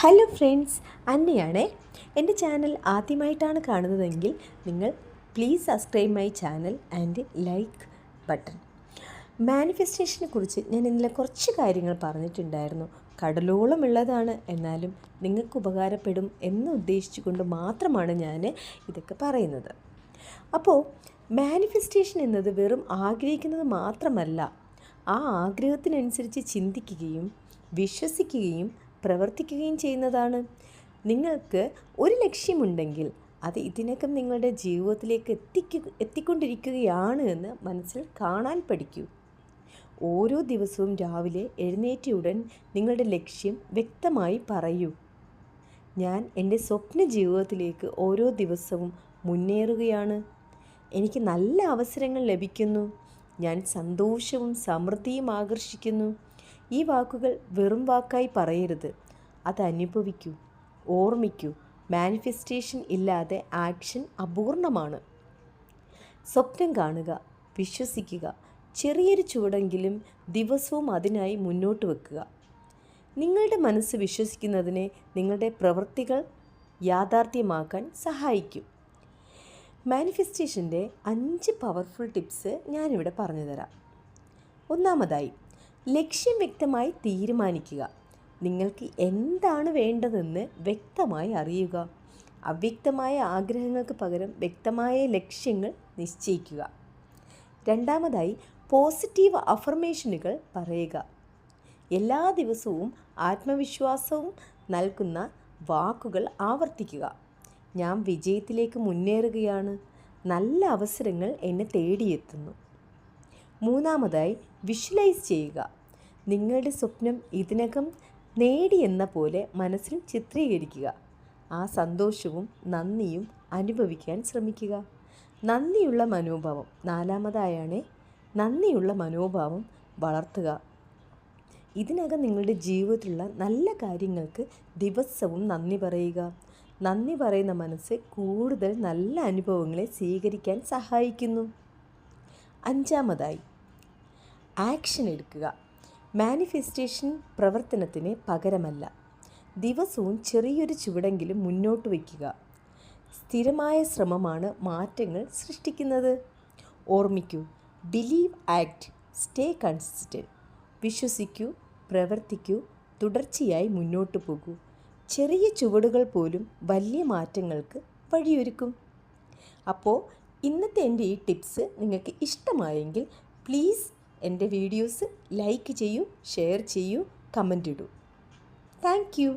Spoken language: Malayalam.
Hello friends, അന്നയാണേ. എൻ്റെ ചാനൽ ആദ്യമായിട്ടാണ് കാണുന്നതെങ്കിൽ നിങ്ങൾ please subscribe my channel and like button. മാനിഫെസ്റ്റേഷനെ കുറിച്ച് ഞാൻ ഇന്നലെ കുറച്ച് കാര്യങ്ങൾ പറഞ്ഞിട്ടുണ്ടായിരുന്നു. കടലോളം ഉള്ളതാണ്, എന്നാലും നിങ്ങൾക്ക് ഉപകാരപ്പെടും എന്ന് ഉദ്ദേശിച്ചുകൊണ്ട് മാത്രമാണ് ഞാൻ ഇതൊക്കെ പറയുന്നത്. അപ്പോൾ മാനിഫെസ്റ്റേഷൻ എന്നത് വെറും ആഗ്രഹിക്കുന്നത് മാത്രമല്ല, ആ ആഗ്രഹത്തിനനുസരിച്ച് ചിന്തിക്കുകയും വിശ്വസിക്കുകയും പ്രവർത്തിക്കുകയും ചെയ്യുന്നതാണ്. നിങ്ങൾക്ക് ഒരു ലക്ഷ്യമുണ്ടെങ്കിൽ അത് ഇതിനകം നിങ്ങളുടെ ജീവിതത്തിലേക്ക് എത്തിക്കൊണ്ടിരിക്കുകയാണ് എന്ന് മനസ്സിൽ കാണാൻ പഠിക്കൂ. ഓരോ ദിവസവും രാവിലെ എഴുന്നേറ്റയുടൻ നിങ്ങളുടെ ലക്ഷ്യം വ്യക്തമായി പറയൂ. ഞാൻ എൻ്റെ സ്വപ്ന ജീവിതത്തിലേക്ക് ഓരോ ദിവസവും മുന്നേറുകയാണ്. എനിക്ക് നല്ല അവസരങ്ങൾ ലഭിക്കുന്നു. ഞാൻ സന്തോഷവും സമൃദ്ധിയും ആകർഷിക്കുന്നു. ഈ വാക്കുകൾ വെറും വാക്കായി പറയരുത്, അത് അനുഭവിക്കൂ, ഓർമ്മിക്കൂ. മാനിഫെസ്റ്റേഷൻ ഇല്ലാതെ ആക്ഷൻ അപൂർണമാണ്. സ്വപ്നം കാണുക, വിശ്വസിക്കുക, ചെറിയൊരു ചുവടെങ്കിലും ദിവസവും അതിനായി മുന്നോട്ട് വെക്കുക. നിങ്ങളുടെ മനസ്സ് വിശ്വസിക്കുന്നതിനെ നിങ്ങളുടെ പ്രവൃത്തികൾ യാഥാർത്ഥ്യമാക്കാൻ സഹായിക്കും. മാനിഫെസ്റ്റേഷൻ്റെ 5 പവർഫുൾ ടിപ്സ് ഞാനിവിടെ പറഞ്ഞു തരാം. ഒന്നാമതായി, ലക്ഷ്യം വ്യക്തമായി തീരുമാനിക്കുക. നിങ്ങൾക്ക് എന്താണ് വേണ്ടതെന്ന് വ്യക്തമായി അറിയുക. അവ്യക്തമായ ആഗ്രഹങ്ങൾക്ക് പകരം വ്യക്തമായ ലക്ഷ്യങ്ങൾ നിശ്ചയിക്കുക. രണ്ടാമതായി, പോസിറ്റീവ് അഫർമേഷനുകൾ പറയുക. എല്ലാ ദിവസവും ആത്മവിശ്വാസവും നൽകുന്ന വാക്കുകൾ ആവർത്തിക്കുക. ഞാൻ വിജയത്തിലേക്ക് മുന്നേറുകയാണ്. നല്ല അവസരങ്ങൾ എന്നെ തേടിയെത്തുന്നു. മൂന്നാമതായി, വിഷ്വലൈസ് ചെയ്യുക. നിങ്ങളുടെ സ്വപ്നം ഇതിനകം നേടിയെന്ന പോലെ മനസ്സിൽ ചിത്രീകരിക്കുക. ആ സന്തോഷവും നന്ദിയും അനുഭവിക്കാൻ ശ്രമിക്കുക. നന്ദിയുള്ള മനോഭാവം, നാലാമതായാണ് നന്ദിയുള്ള മനോഭാവം വളർത്തുക. ഇതിനകം നിങ്ങളുടെ ജീവിതത്തിലുള്ള നല്ല കാര്യങ്ങൾക്ക് ദിവസവും നന്ദി പറയുക. നന്ദി പറയുന്ന മനസ്സ് കൂടുതൽ നല്ല അനുഭവങ്ങളെ സ്വീകരിക്കാൻ സഹായിക്കുന്നു. അഞ്ചാമതായി, ആക്ഷൻ എടുക്കുക. മാനിഫെസ്റ്റേഷൻ പ്രവർത്തനത്തിന് പകരമല്ല, ദിവസവും ചെറിയൊരു ചുവടെങ്കിലും മുന്നോട്ട് വയ്ക്കുക. സ്ഥിരമായ ശ്രമമാണ് മാറ്റങ്ങൾ സൃഷ്ടിക്കുന്നത്. ഓർമ്മിക്കൂ, ബിലീവ്, ആക്ട്, സ്റ്റേ കൺസിസ്റ്റൻറ്റ്. വിശ്വസിക്കൂ, പ്രവർത്തിക്കൂ, തുടർച്ചയായി മുന്നോട്ട് പോകൂ. ചെറിയ ചുവടുകൾ പോലും വലിയ മാറ്റങ്ങൾക്ക് വഴിയൊരുക്കും. അപ്പോൾ ഇന്നത്തെ എൻ്റെ ഈ ടിപ്സ് നിങ്ങൾക്ക് ഇഷ്ടമായെങ്കിൽ പ്ലീസ് എൻ്റെ വീഡിയോസ് ലൈക്ക് ചെയ്യൂ, ഷെയർ ചെയ്യൂ, കമൻ്റ് ഇടൂ. Thank U.